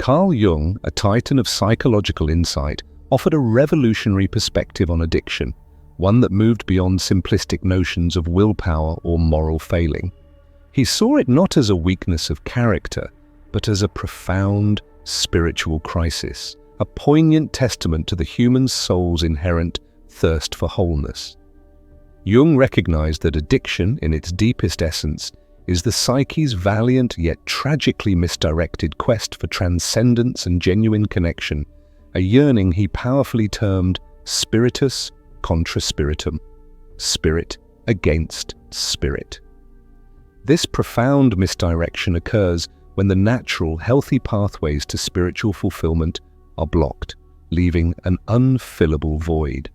Carl Jung, a titan of psychological insight, offered a revolutionary perspective on addiction, one that moved beyond simplistic notions of willpower or moral failing. He saw it not as a weakness of character, but as a profound spiritual crisis, a poignant testament to the human soul's inherent thirst for wholeness. Jung recognized that addiction, in its deepest essence, is the psyche's valiant yet tragically misdirected quest for transcendence and genuine connection, a yearning he powerfully termed spiritus contra spiritum, spirit against spirit. This profound misdirection occurs when the natural, healthy pathways to spiritual fulfillment are blocked, leaving an unfillable void.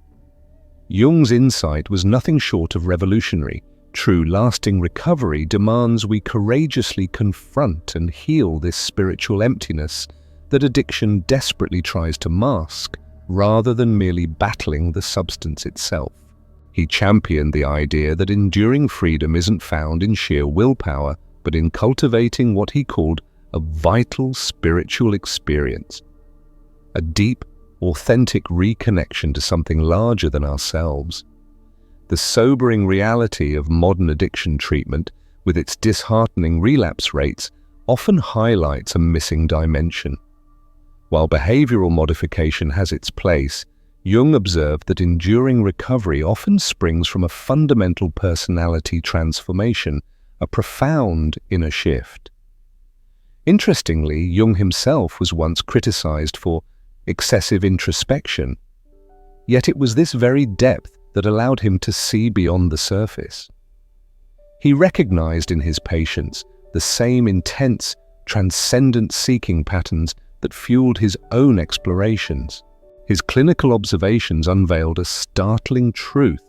Jung's insight was nothing short of revolutionary. True, lasting recovery demands we courageously confront and heal this spiritual emptiness that addiction desperately tries to mask, rather than merely battling the substance itself. He championed the idea that enduring freedom isn't found in sheer willpower, but in cultivating what he called a vital spiritual experience, a deep, authentic reconnection to something larger than ourselves. The sobering reality of modern addiction treatment, with its disheartening relapse rates, often highlights a missing dimension. While behavioral modification has its place, Jung observed that enduring recovery often springs from a fundamental personality transformation, a profound inner shift. Interestingly, Jung himself was once criticized for excessive introspection, yet it was this very depth that allowed him to see beyond the surface. He recognized in his patients the same intense, transcendent seeking patterns that fueled his own explorations. His clinical observations unveiled a startling truth.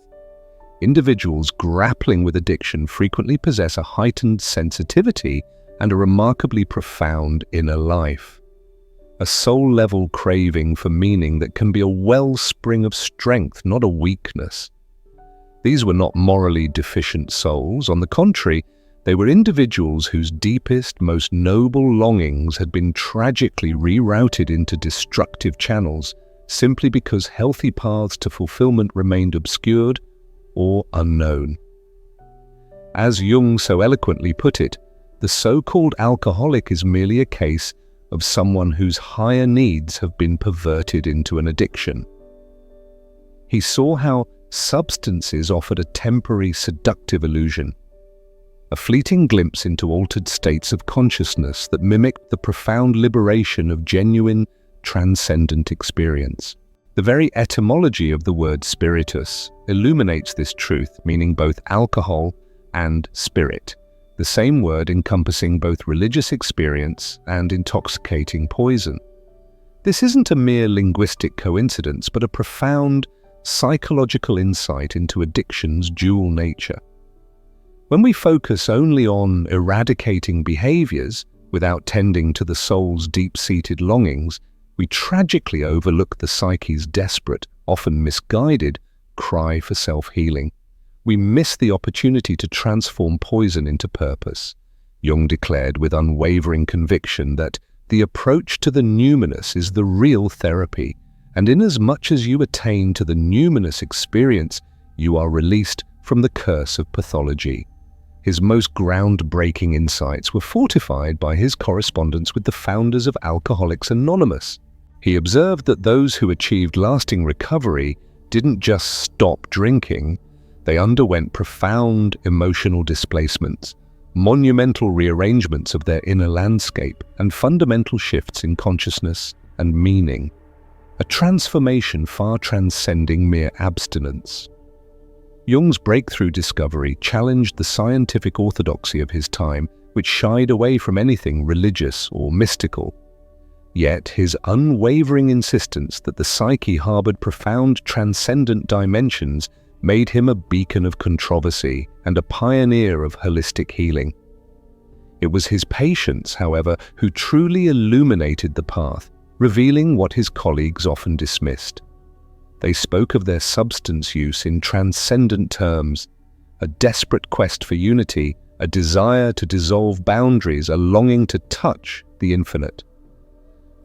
Individuals grappling with addiction frequently possess a heightened sensitivity and a remarkably profound inner life, a soul-level craving for meaning that can be a wellspring of strength, not a weakness. These were not morally deficient souls. On the contrary, they were individuals whose deepest, most noble longings had been tragically rerouted into destructive channels simply because healthy paths to fulfillment remained obscured or unknown. As Jung so eloquently put it, the so-called alcoholic is merely a case of someone whose higher needs have been perverted into an addiction. He saw how substances offered a temporary seductive illusion, a fleeting glimpse into altered states of consciousness that mimicked the profound liberation of genuine, transcendent experience. The very etymology of the word spiritus illuminates this truth, meaning both alcohol and spirit, the same word encompassing both religious experience and intoxicating poison. This isn't a mere linguistic coincidence, but a profound psychological insight into addiction's dual nature. When we focus only on eradicating behaviors without tending to the soul's deep-seated longings, we tragically overlook the psyche's desperate, often misguided, cry for self-healing. We miss the opportunity to transform poison into purpose. Jung declared with unwavering conviction that the approach to the numinous is the real therapy, and inasmuch as you attain to the numinous experience, you are released from the curse of pathology. His most groundbreaking insights were fortified by his correspondence with the founders of Alcoholics Anonymous. He observed that those who achieved lasting recovery didn't just stop drinking, they underwent profound emotional displacements, monumental rearrangements of their inner landscape, and fundamental shifts in consciousness and meaning, a transformation far transcending mere abstinence. Jung's breakthrough discovery challenged the scientific orthodoxy of his time, which shied away from anything religious or mystical. Yet his unwavering insistence that the psyche harbored profound transcendent dimensions made him a beacon of controversy and a pioneer of holistic healing. It was his patients, however, who truly illuminated the path, revealing what his colleagues often dismissed. They spoke of their substance use in transcendent terms, a desperate quest for unity, a desire to dissolve boundaries, a longing to touch the infinite.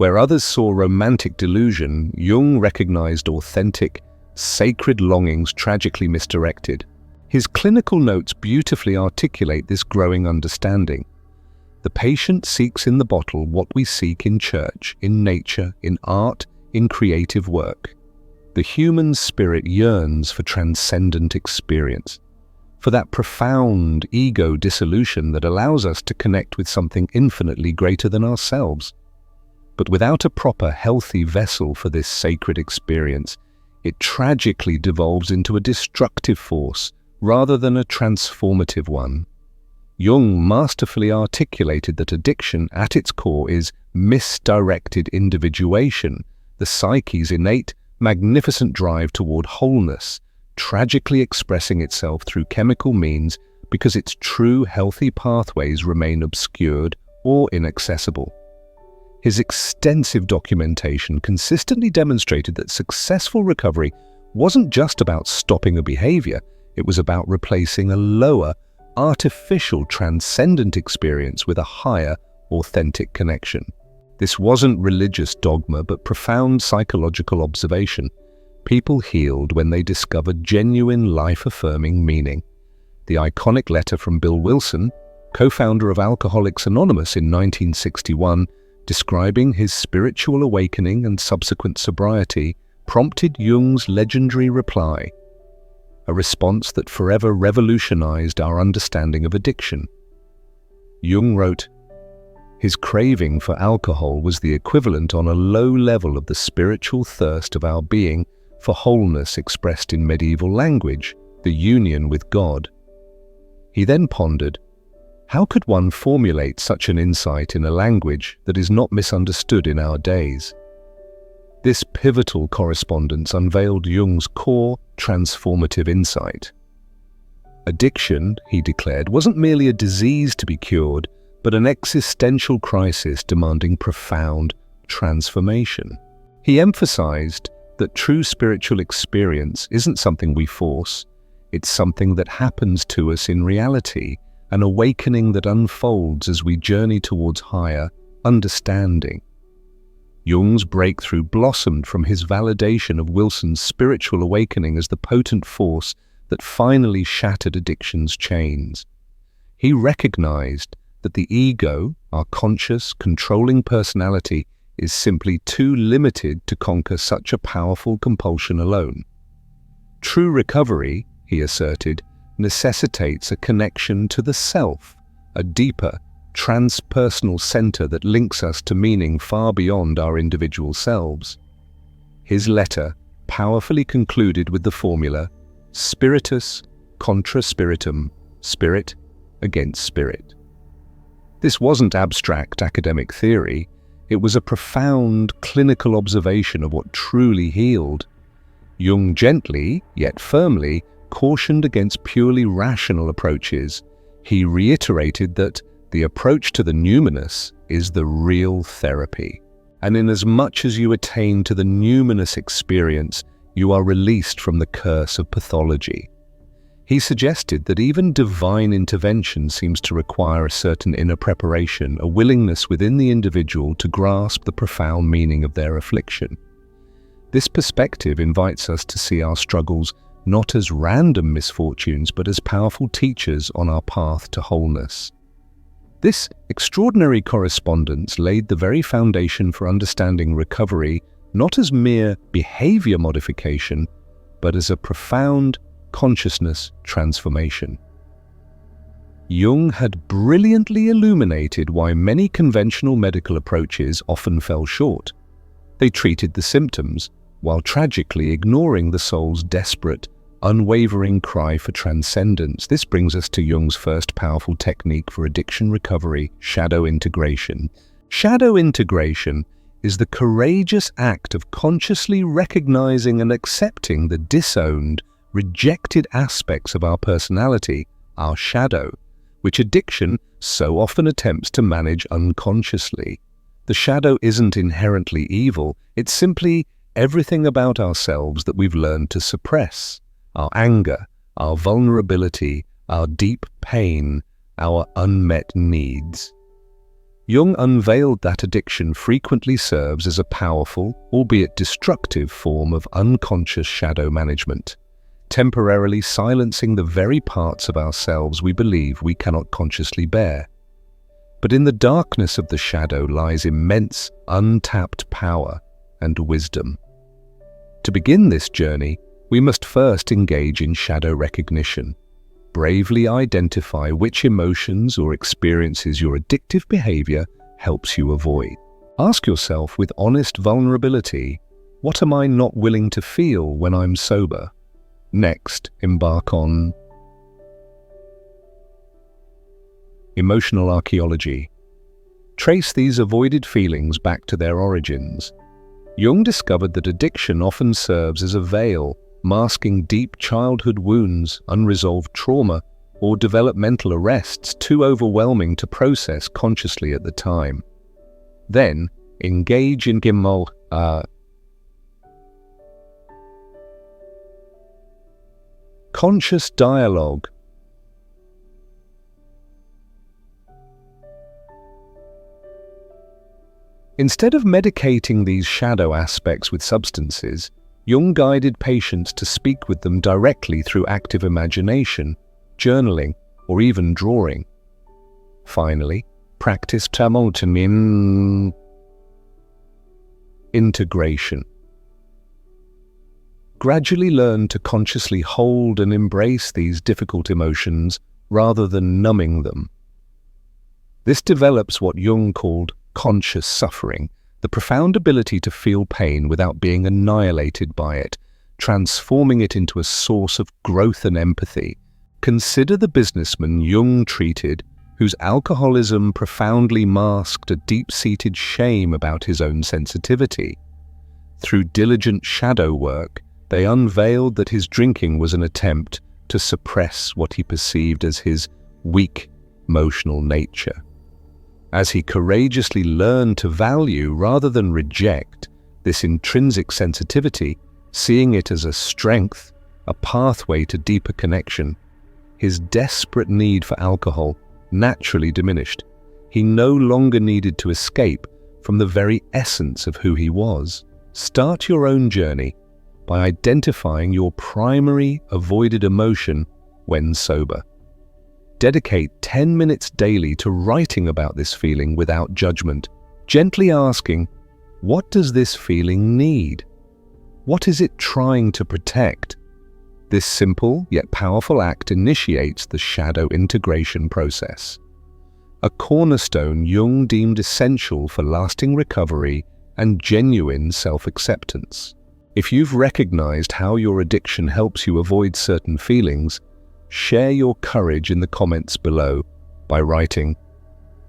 Where others saw romantic delusion, Jung recognized authentic, sacred longings tragically misdirected. His clinical notes beautifully articulate this growing understanding. The patient seeks in the bottle what we seek in church, in nature, in art, in creative work. The human spirit yearns for transcendent experience, for that profound ego dissolution that allows us to connect with something infinitely greater than ourselves. But without a proper, healthy vessel for this sacred experience, it tragically devolves into a destructive force rather than a transformative one. Jung masterfully articulated that addiction at its core is misdirected individuation, the psyche's innate, magnificent drive toward wholeness, tragically expressing itself through chemical means because its true healthy pathways remain obscured or inaccessible. His extensive documentation consistently demonstrated that successful recovery wasn't just about stopping a behavior, it was about replacing a lower, artificial, transcendent experience with a higher, authentic connection. This wasn't religious dogma, but profound psychological observation. People healed when they discovered genuine, life-affirming meaning. The iconic letter from Bill Wilson, co-founder of Alcoholics Anonymous in 1961, describing his spiritual awakening and subsequent sobriety, prompted Jung's legendary reply, a response that forever revolutionized our understanding of addiction. Jung wrote, "His craving for alcohol was the equivalent on a low level of the spiritual thirst of our being for wholeness expressed in medieval language, the union with God." He then pondered, how could one formulate such an insight in a language that is not misunderstood in our days? This pivotal correspondence unveiled Jung's core, transformative insight. Addiction, he declared, wasn't merely a disease to be cured, but an existential crisis demanding profound transformation. He emphasized that true spiritual experience isn't something we force, it's something that happens to us in reality, an awakening that unfolds as we journey towards higher understanding. Jung's breakthrough blossomed from his validation of Wilson's spiritual awakening as the potent force that finally shattered addiction's chains. He recognized that the ego, our conscious, controlling personality, is simply too limited to conquer such a powerful compulsion alone. True recovery, he asserted, necessitates a connection to the self, a deeper, transpersonal center that links us to meaning far beyond our individual selves. His letter powerfully concluded with the formula, spiritus contra spiritum, spirit against spirit. This wasn't abstract academic theory, it was a profound clinical observation of what truly healed. Jung gently, yet firmly, cautioned against purely rational approaches. He reiterated that the approach to the numinous is the real therapy. And inasmuch as you attain to the numinous experience, you are released from the curse of pathology. He suggested that even divine intervention seems to require a certain inner preparation, a willingness within the individual to grasp the profound meaning of their affliction. This perspective invites us to see our struggles not as random misfortunes, but as powerful teachers on our path to wholeness. This extraordinary correspondence laid the very foundation for understanding recovery not as mere behavior modification, but as a profound consciousness transformation. Jung had brilliantly illuminated why many conventional medical approaches often fell short. They treated the symptoms, while tragically ignoring the soul's desperate, unwavering cry for transcendence. This brings us to Jung's first powerful technique for addiction recovery, shadow integration. Shadow integration is the courageous act of consciously recognizing and accepting the disowned, rejected aspects of our personality, our shadow, which addiction so often attempts to manage unconsciously. The shadow isn't inherently evil, it's simply everything about ourselves that we've learned to suppress. Our anger, our vulnerability, our deep pain, our unmet needs. Jung unveiled that addiction frequently serves as a powerful, albeit destructive, form of unconscious shadow management, temporarily silencing the very parts of ourselves we believe we cannot consciously bear. But in the darkness of the shadow lies immense, untapped power and wisdom. To begin this journey, we must first engage in shadow recognition. Bravely identify which emotions or experiences your addictive behavior helps you avoid. Ask yourself with honest vulnerability, what am I not willing to feel when I'm sober? Next, embark on emotional archaeology. Trace these avoided feelings back to their origins. Jung discovered that addiction often serves as a veil, masking deep childhood wounds, unresolved trauma, or developmental arrests too overwhelming to process consciously at the time. Then, engage in conscious dialogue. Instead of medicating these shadow aspects with substances, Jung guided patients to speak with them directly through active imagination, journaling, or even drawing. Finally, practice integration. Gradually learn to consciously hold and embrace these difficult emotions rather than numbing them. This develops what Jung called conscious suffering, the profound ability to feel pain without being annihilated by it, transforming it into a source of growth and empathy. Consider the businessman Jung treated, whose alcoholism profoundly masked a deep-seated shame about his own sensitivity. Through diligent shadow work, they unveiled that his drinking was an attempt to suppress what he perceived as his weak, emotional nature. As he courageously learned to value rather than reject this intrinsic sensitivity, seeing it as a strength, a pathway to deeper connection, his desperate need for alcohol naturally diminished. He no longer needed to escape from the very essence of who he was. Start your own journey by identifying your primary avoided emotion when sober. Dedicate 10 minutes daily to writing about this feeling without judgment, gently asking, what does this feeling need? What is it trying to protect? This simple yet powerful act initiates the shadow integration process, a cornerstone Jung deemed essential for lasting recovery and genuine self-acceptance. If you've recognized how your addiction helps you avoid certain feelings, share your courage in the comments below by writing,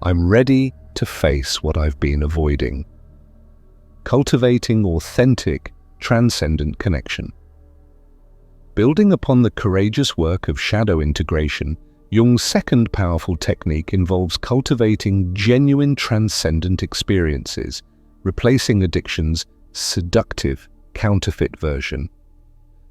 "I'm ready to face what I've been avoiding." Cultivating authentic, transcendent connection. Building upon the courageous work of shadow integration, Jung's second powerful technique involves cultivating genuine transcendent experiences, replacing addiction's seductive, counterfeit version.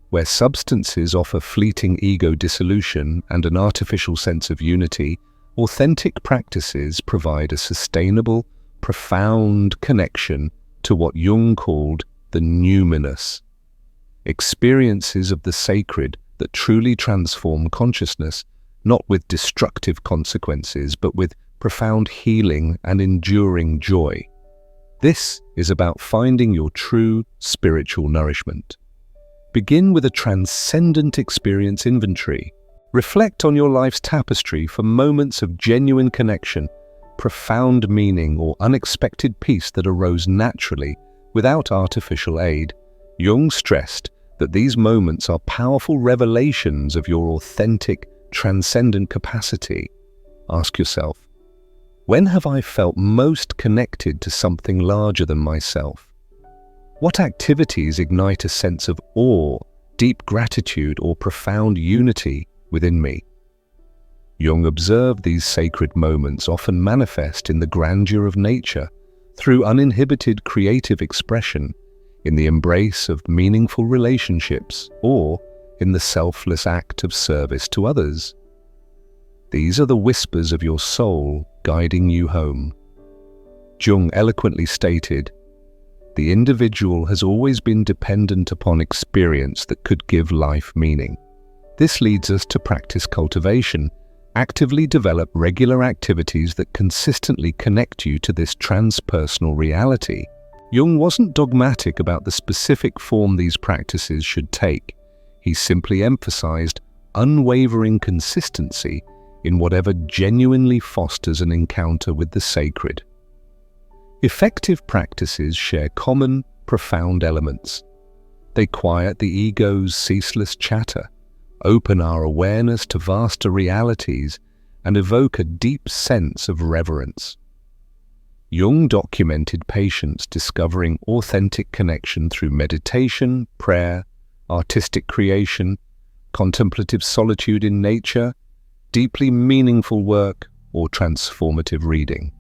Where substances offer fleeting ego dissolution and an artificial sense of unity, authentic practices provide a sustainable, profound connection to what Jung called the numinous. Experiences of the sacred that truly transform consciousness, not with destructive consequences, but with profound healing and enduring joy. This is about finding your true spiritual nourishment. Begin with a transcendent experience inventory. Reflect on your life's tapestry for moments of genuine connection, profound meaning, or unexpected peace that arose naturally without artificial aid. Jung stressed that these moments are powerful revelations of your authentic, transcendent capacity. Ask yourself, when have I felt most connected to something larger than myself? What activities ignite a sense of awe, deep gratitude, or profound unity within me? Jung observed these sacred moments often manifest in the grandeur of nature, through uninhibited creative expression, in the embrace of meaningful relationships, or in the selfless act of service to others. These are the whispers of your soul guiding you home. Jung eloquently stated, "The individual has always been dependent upon experience that could give life meaning." This leads us to practice cultivation. Actively develop regular activities that consistently connect you to this transpersonal reality. Jung wasn't dogmatic about the specific form these practices should take. He simply emphasized unwavering consistency in whatever genuinely fosters an encounter with the sacred. Effective practices share common, profound elements. They quiet the ego's ceaseless chatter, open our awareness to vaster realities, and evoke a deep sense of reverence. Jung documented patients discovering authentic connection through meditation, prayer, artistic creation, contemplative solitude in nature, deeply meaningful work, or transformative reading.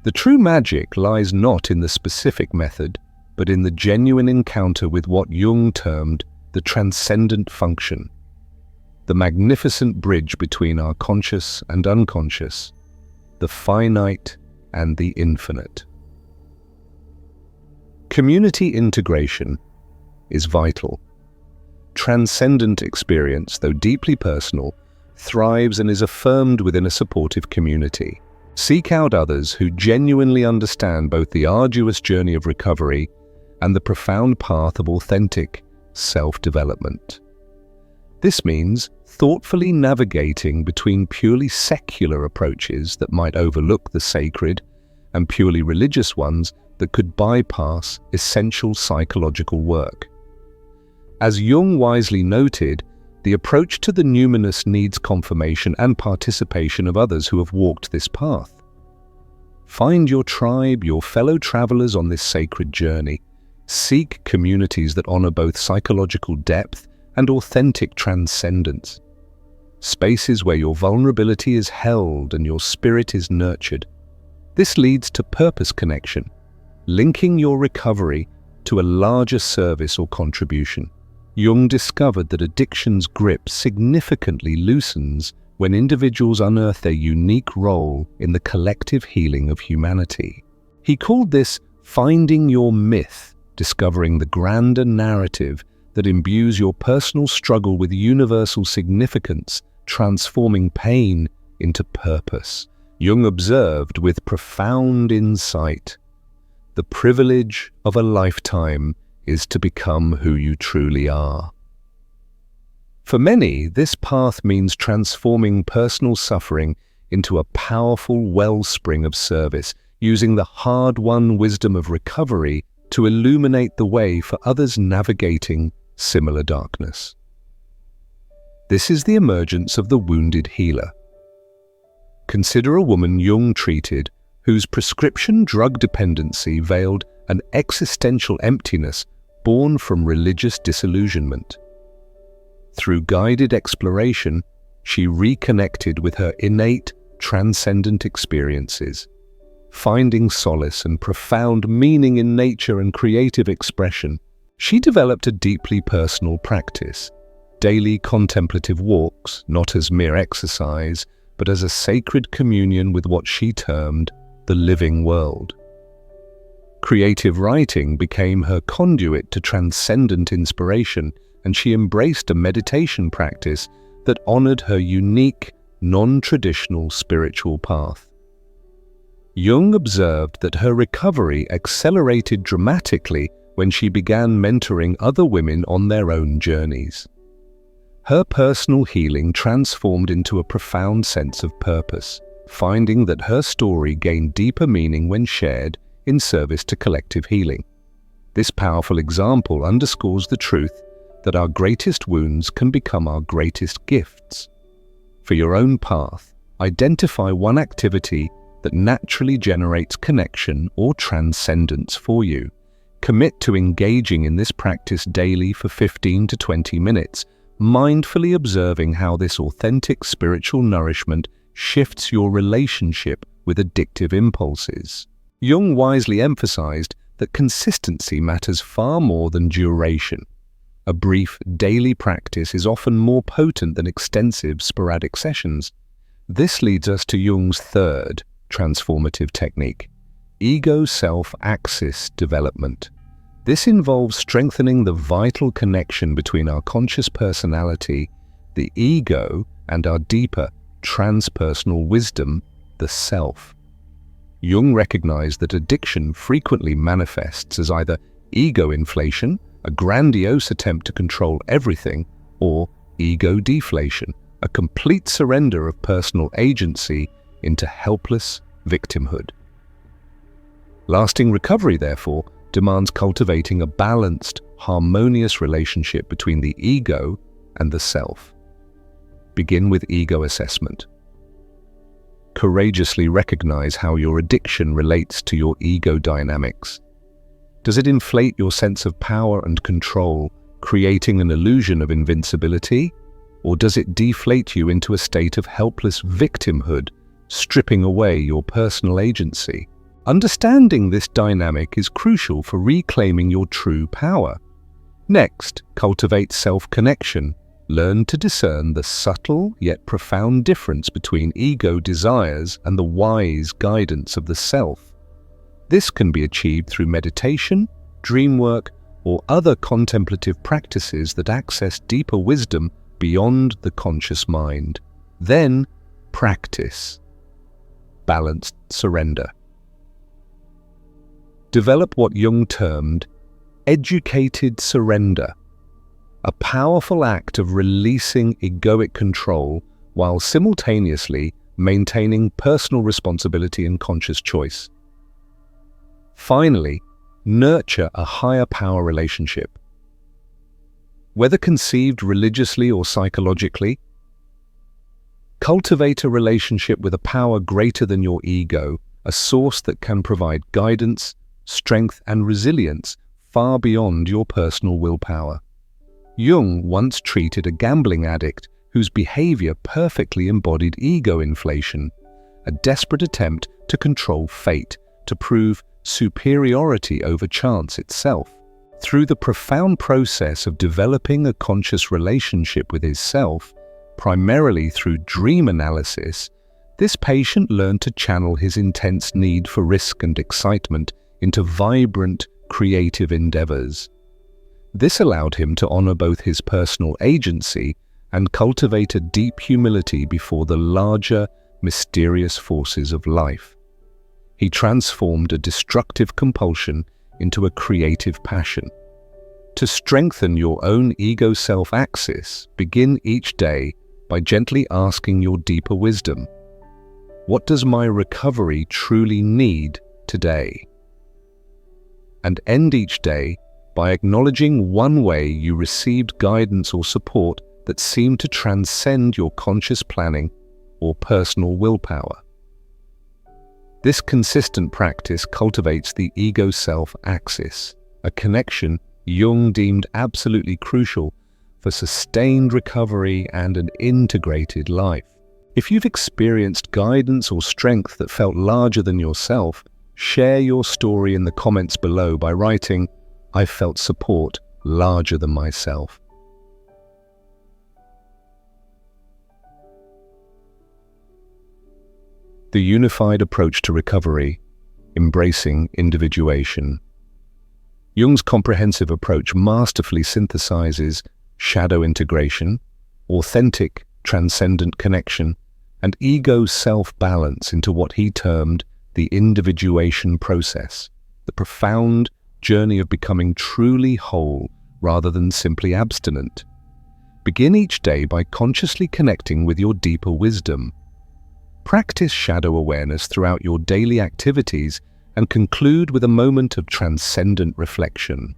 The true magic lies not in the specific method, but in the genuine encounter with what Jung termed the transcendent function, the magnificent bridge between our conscious and unconscious, the finite and the infinite. Community integration is vital. Transcendent experience, though deeply personal, thrives and is affirmed within a supportive community. Seek out others who genuinely understand both the arduous journey of recovery and the profound path of authentic self-development. This means thoughtfully navigating between purely secular approaches that might overlook the sacred and purely religious ones that could bypass essential psychological work. As Jung wisely noted, the approach to the numinous needs confirmation and participation of others who have walked this path. Find your tribe, your fellow travelers on this sacred journey. Seek communities that honor both psychological depth and authentic transcendence. Spaces where your vulnerability is held and your spirit is nurtured. This leads to purpose connection, linking your recovery to a larger service or contribution. Jung discovered that addiction's grip significantly loosens when individuals unearth their unique role in the collective healing of humanity. He called this finding your myth, discovering the grander narrative that imbues your personal struggle with universal significance, transforming pain into purpose. Jung observed with profound insight, "The privilege of a lifetime is to become who you truly are." For many, this path means transforming personal suffering into a powerful wellspring of service, using the hard-won wisdom of recovery to illuminate the way for others navigating similar darkness. This is the emergence of the wounded healer. Consider a woman Jung treated whose prescription drug dependency veiled an existential emptiness born from religious disillusionment. Through guided exploration, she reconnected with her innate, transcendent experiences, finding solace and profound meaning in nature and creative expression. She developed a deeply personal practice, daily contemplative walks, not as mere exercise, but as a sacred communion with what she termed the living world. Creative writing became her conduit to transcendent inspiration, and she embraced a meditation practice that honored her unique, non-traditional spiritual path. Jung observed that her recovery accelerated dramatically when she began mentoring other women on their own journeys. Her personal healing transformed into a profound sense of purpose, finding that her story gained deeper meaning when shared in service to collective healing. This powerful example underscores the truth that our greatest wounds can become our greatest gifts. For your own path, identify one activity that naturally generates connection or transcendence for you. Commit to engaging in this practice daily for 15 to 20 minutes, mindfully observing how this authentic spiritual nourishment shifts your relationship with addictive impulses. Jung wisely emphasized that consistency matters far more than duration. A brief daily practice is often more potent than extensive sporadic sessions. This leads us to Jung's third, transformative technique, ego-self-axis development. This involves strengthening the vital connection between our conscious personality, the ego, and our deeper transpersonal wisdom, the self. Jung recognized that addiction frequently manifests as either ego inflation, a grandiose attempt to control everything, or ego deflation, a complete surrender of personal agency into helpless victimhood. Lasting recovery, therefore, demands cultivating a balanced, harmonious relationship between the ego and the self. Begin with ego assessment. Courageously recognize how your addiction relates to your ego dynamics. Does it inflate your sense of power and control, creating an illusion of invincibility? Or does it deflate you into a state of helpless victimhood, stripping away your personal agency? Understanding this dynamic is crucial for reclaiming your true power. Next, cultivate self-connection. Learn to discern the subtle yet profound difference between ego desires and the wise guidance of the self. This can be achieved through meditation, dream work, or other contemplative practices that access deeper wisdom beyond the conscious mind. Then, practice balanced surrender. Develop what Jung termed educated surrender, a powerful act of releasing egoic control while simultaneously maintaining personal responsibility and conscious choice. Finally, nurture a higher power relationship. Whether conceived religiously or psychologically, cultivate a relationship with a power greater than your ego, a source that can provide guidance, strength, and resilience far beyond your personal willpower. Jung once treated a gambling addict whose behavior perfectly embodied ego inflation, a desperate attempt to control fate, to prove superiority over chance itself. Through the profound process of developing a conscious relationship with his self, primarily through dream analysis, this patient learned to channel his intense need for risk and excitement into vibrant, creative endeavors. This allowed him to honor both his personal agency and cultivate a deep humility before the larger, mysterious forces of life. He transformed a destructive compulsion into a creative passion. To strengthen your own ego self-axis, begin each day by gently asking your deeper wisdom, what does my recovery truly need today? And end each day by acknowledging one way you received guidance or support that seemed to transcend your conscious planning or personal willpower. This consistent practice cultivates the ego self-axis, a connection Jung deemed absolutely crucial for sustained recovery and an integrated life. If you've experienced guidance or strength that felt larger than yourself, share your story in the comments below by writing, "I felt support larger than myself." The unified approach to recovery, embracing individuation. Jung's comprehensive approach masterfully synthesizes shadow integration, authentic, transcendent connection, and ego self-balance into what he termed the individuation process, the profound journey of becoming truly whole rather than simply abstinent. Begin each day by consciously connecting with your deeper wisdom. Practice shadow awareness throughout your daily activities and conclude with a moment of transcendent reflection.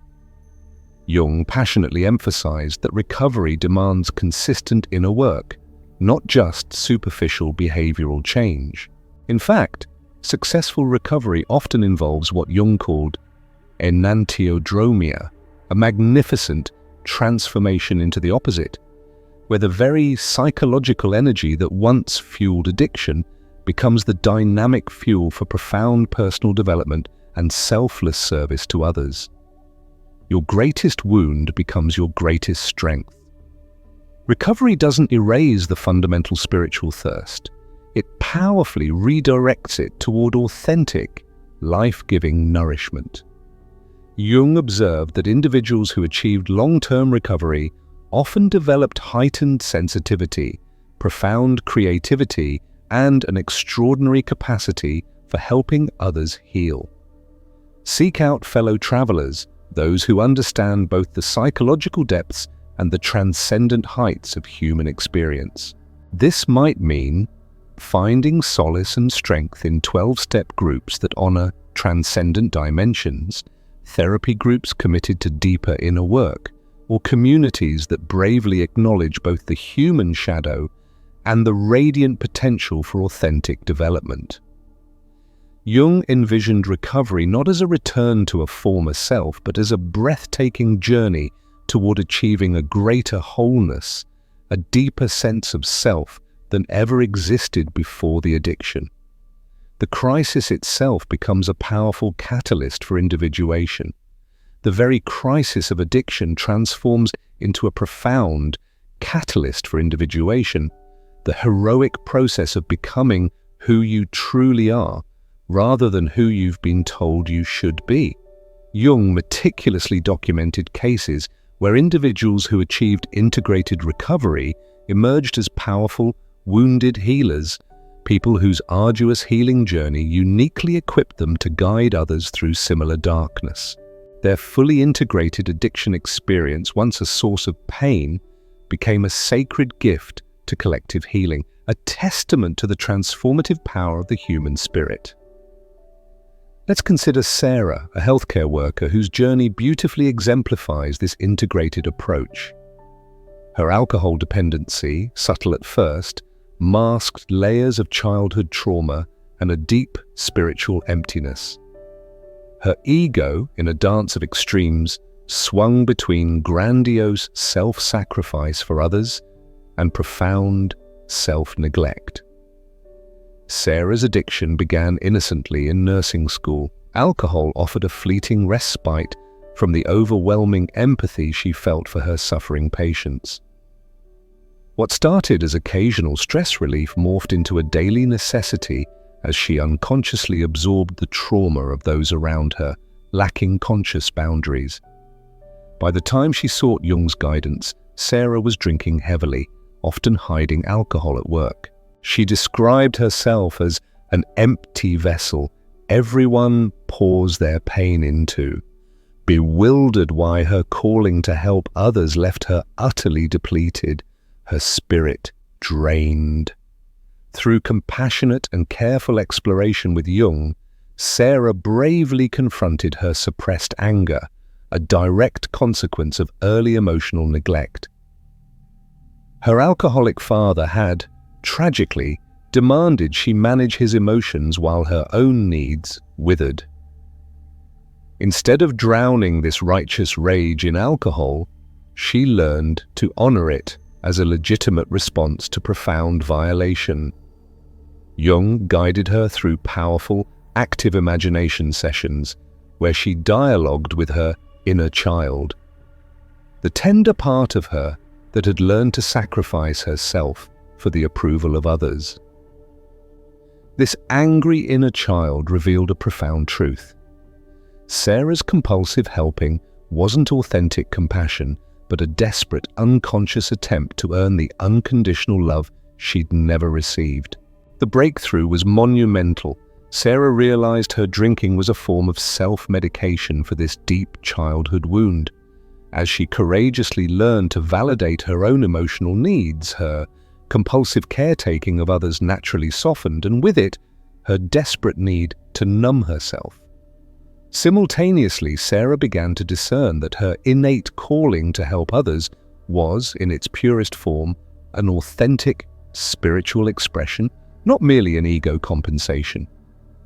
Jung passionately emphasized that recovery demands consistent inner work, not just superficial behavioral change. In fact, successful recovery often involves what Jung called enantiodromia, a magnificent transformation into the opposite, where the very psychological energy that once fueled addiction becomes the dynamic fuel for profound personal development and selfless service to others. Your greatest wound becomes your greatest strength. Recovery doesn't erase the fundamental spiritual thirst. it powerfully redirects it toward authentic, life-giving nourishment. Jung observed that individuals who achieved long-term recovery often developed heightened sensitivity, profound creativity, and an extraordinary capacity for helping others heal. Seek out fellow travelers, those who understand both the psychological depths and the transcendent heights of human experience. This might mean finding solace and strength in 12-step groups that honor transcendent dimensions, therapy groups committed to deeper inner work, or communities that bravely acknowledge both the human shadow and the radiant potential for authentic development. Jung envisioned recovery not as a return to a former self, but as a breathtaking journey toward achieving a greater wholeness, a deeper sense of self than ever existed before the addiction. The crisis itself becomes a powerful catalyst for individuation. The very crisis of addiction transforms into a profound catalyst for individuation, the heroic process of becoming who you truly are, rather than who you've been told you should be. Jung meticulously documented cases where individuals who achieved integrated recovery emerged as powerful, wounded healers, people whose arduous healing journey uniquely equipped them to guide others through similar darkness. Their fully integrated addiction experience, once a source of pain, became a sacred gift to collective healing, a testament to the transformative power of the human spirit. Let's consider Sarah, a healthcare worker whose journey beautifully exemplifies this integrated approach. Her alcohol dependency, subtle at first, masked layers of childhood trauma and a deep spiritual emptiness. Her ego, in a dance of extremes, swung between grandiose self-sacrifice for others and profound self-neglect. Sarah's addiction began innocently in nursing school. Alcohol offered a fleeting respite from the overwhelming empathy she felt for her suffering patients. What started as occasional stress relief morphed into a daily necessity as she unconsciously absorbed the trauma of those around her, lacking conscious boundaries. By the time she sought Jung's guidance, Sarah was drinking heavily, often hiding alcohol at work. She described herself as an empty vessel everyone pours their pain into, bewildered why her calling to help others left her utterly depleted, her spirit drained. Through compassionate and careful exploration with Jung, Sarah bravely confronted her suppressed anger, a direct consequence of early emotional neglect. Her alcoholic father had, tragically, demanded she manage his emotions while her own needs withered. Instead of drowning this righteous rage in alcohol, she learned to honor it as a legitimate response to profound violation. Jung guided her through powerful, active imagination sessions where she dialogued with her inner child, the tender part of her that had learned to sacrifice herself for the approval of others. This angry inner child revealed a profound truth. Sarah's compulsive helping wasn't authentic compassion, but a desperate, unconscious attempt to earn the unconditional love she'd never received. The breakthrough was monumental. Sarah realized her drinking was a form of self-medication for this deep childhood wound. As she courageously learned to validate her own emotional needs, her compulsive caretaking of others naturally softened, and with it, her desperate need to numb herself. Simultaneously, Sarah began to discern that her innate calling to help others was, in its purest form, an authentic spiritual expression, not merely an ego compensation.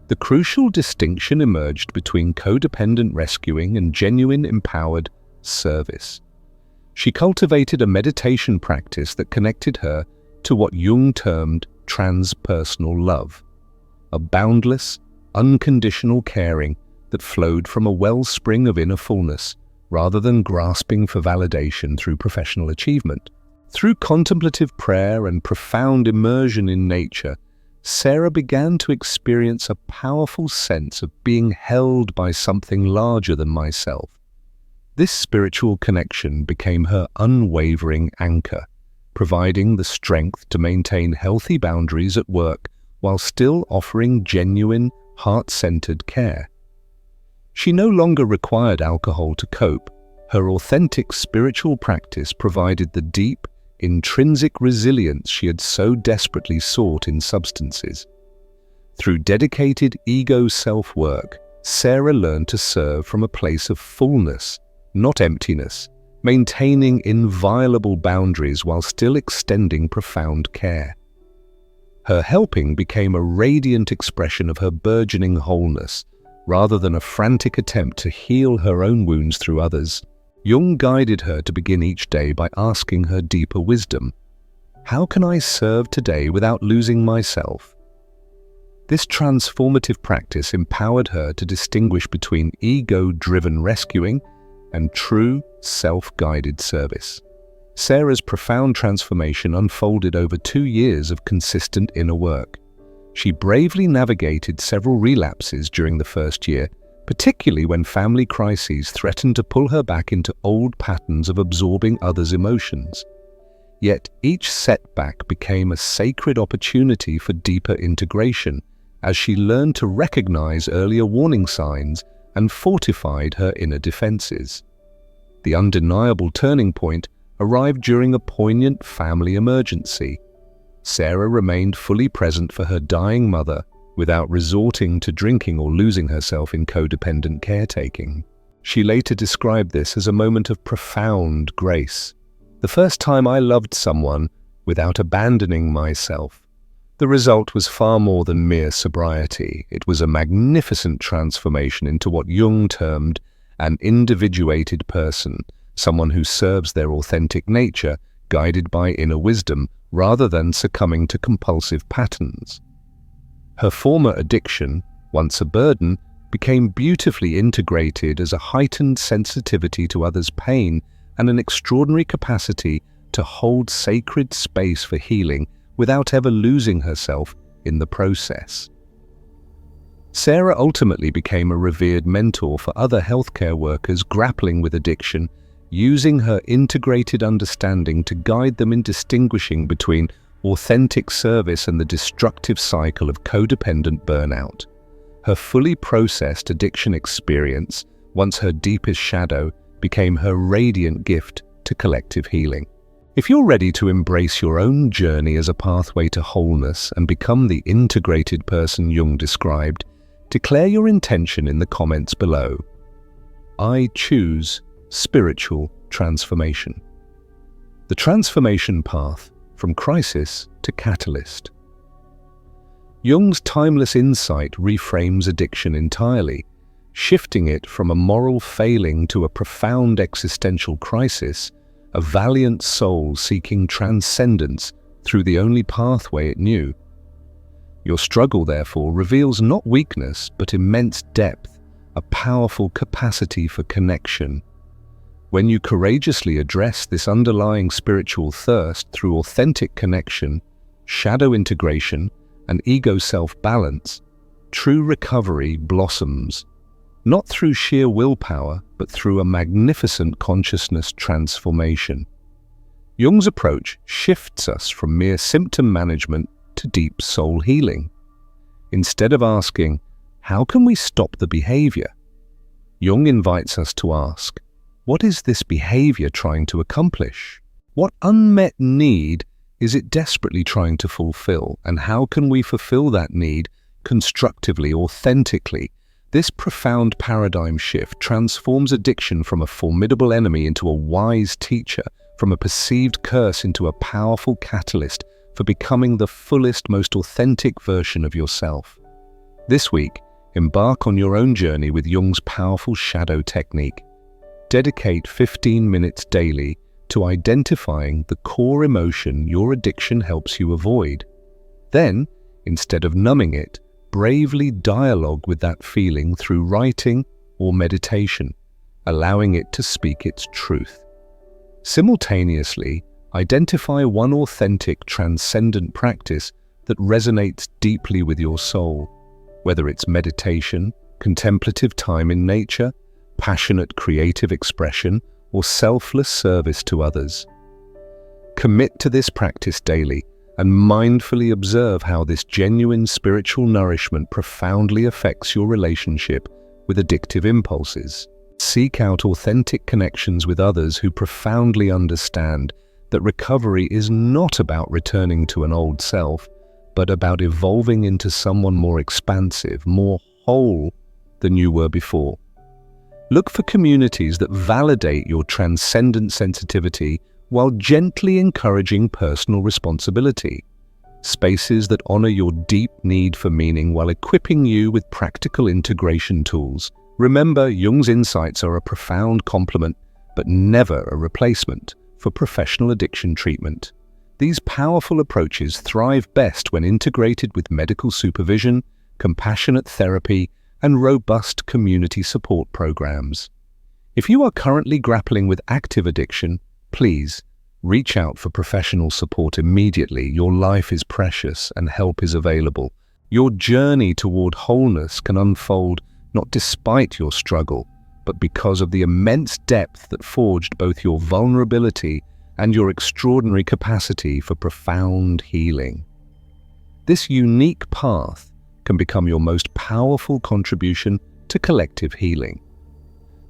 The crucial distinction emerged between codependent rescuing and genuine empowered service. She cultivated a meditation practice that connected her to what Jung termed transpersonal love, a boundless, unconditional caring that flowed from a wellspring of inner fullness, rather than grasping for validation through professional achievement. Through contemplative prayer and profound immersion in nature, Sarah began to experience a powerful sense of being held by something larger than myself. This spiritual connection became her unwavering anchor, providing the strength to maintain healthy boundaries at work while still offering genuine, heart-centered care. She no longer required alcohol to cope. Her authentic spiritual practice provided the deep, intrinsic resilience she had so desperately sought in substances. Through dedicated ego self-work, Sarah learned to serve from a place of fullness, not emptiness, maintaining inviolable boundaries while still extending profound care. Her helping became a radiant expression of her burgeoning wholeness, rather than a frantic attempt to heal her own wounds through others. Jung guided her to begin each day by asking her deeper wisdom. How can I serve today without losing myself? This transformative practice empowered her to distinguish between ego-driven rescuing and true, self-guided service. Sarah's profound transformation unfolded over 2 years of consistent inner work. She bravely navigated several relapses during the first year, particularly when family crises threatened to pull her back into old patterns of absorbing others' emotions. Yet each setback became a sacred opportunity for deeper integration, as she learned to recognize earlier warning signs and fortified her inner defenses. The undeniable turning point arrived during a poignant family emergency. Sarah remained fully present for her dying mother, without resorting to drinking or losing herself in codependent caretaking. She later described this as a moment of profound grace. The first time I loved someone without abandoning myself. The result was far more than mere sobriety. It was a magnificent transformation into what Jung termed an individuated person, someone who serves their authentic nature, guided by inner wisdom, rather than succumbing to compulsive patterns. Her former addiction, once a burden, became beautifully integrated as a heightened sensitivity to others' pain and an extraordinary capacity to hold sacred space for healing without ever losing herself in the process. Sarah ultimately became a revered mentor for other healthcare workers grappling with addiction, using her integrated understanding to guide them in distinguishing between authentic service and the destructive cycle of codependent burnout. Her fully processed addiction experience, once her deepest shadow, became her radiant gift to collective healing. If you're ready to embrace your own journey as a pathway to wholeness and become the integrated person Jung described, declare your intention in the comments below. I choose spiritual transformation. The transformation path from crisis to catalyst. Jung's timeless insight reframes addiction entirely, shifting it from a moral failing to a profound existential crisis, a valiant soul seeking transcendence through the only pathway it knew. Your struggle, therefore, reveals not weakness, but immense depth, a powerful capacity for connection. When you courageously address this underlying spiritual thirst through authentic connection, shadow integration, and ego self-balance, true recovery blossoms, not through sheer willpower, but through a magnificent consciousness transformation. Jung's approach shifts us from mere symptom management to deep soul healing. Instead of asking, how can we stop the behavior? Jung invites us to ask, what is this behavior trying to accomplish? What unmet need is it desperately trying to fulfill, and how can we fulfill that need constructively, authentically? This profound paradigm shift transforms addiction from a formidable enemy into a wise teacher, from a perceived curse into a powerful catalyst for becoming the fullest, most authentic version of yourself. This week, embark on your own journey with Jung's powerful shadow technique. Dedicate 15 minutes daily to identifying the core emotion your addiction helps you avoid. Then, instead of numbing it, bravely dialogue with that feeling through writing or meditation, allowing it to speak its truth. Simultaneously, identify one authentic, transcendent practice that resonates deeply with your soul, whether it's meditation, contemplative time in nature, passionate creative expression, or selfless service to others. Commit to this practice daily and mindfully observe how this genuine spiritual nourishment profoundly affects your relationship with addictive impulses. Seek out authentic connections with others who profoundly understand that recovery is not about returning to an old self, but about evolving into someone more expansive, more whole than you were before. Look for communities that validate your transcendent sensitivity while gently encouraging personal responsibility. Spaces that honor your deep need for meaning while equipping you with practical integration tools. Remember, Jung's insights are a profound complement, but never a replacement for professional addiction treatment. These powerful approaches thrive best when integrated with medical supervision, compassionate therapy, and robust community support programs. If you are currently grappling with active addiction, please reach out for professional support immediately. Your life is precious and help is available. Your journey toward wholeness can unfold not despite your struggle, but because of the immense depth that forged both your vulnerability and your extraordinary capacity for profound healing. This unique path can become your most powerful contribution to collective healing.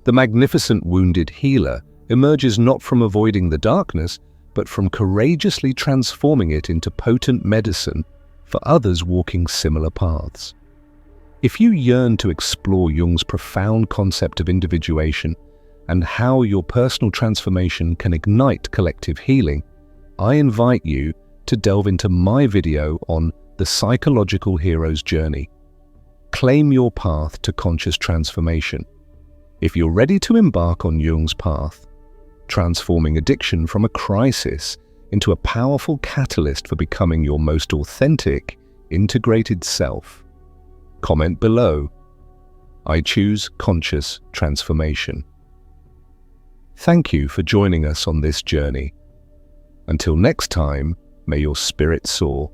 The magnificent wounded healer emerges not from avoiding the darkness, but from courageously transforming it into potent medicine for others walking similar paths. If you yearn to explore Jung's profound concept of individuation and how your personal transformation can ignite collective healing, I invite you to delve into my video on the psychological hero's journey. Claim your path to conscious transformation. If you're ready to embark on Jung's path, transforming addiction from a crisis into a powerful catalyst for becoming your most authentic, integrated self, comment below. I choose conscious transformation. Thank you for joining us on this journey. Until next time, may your spirit soar.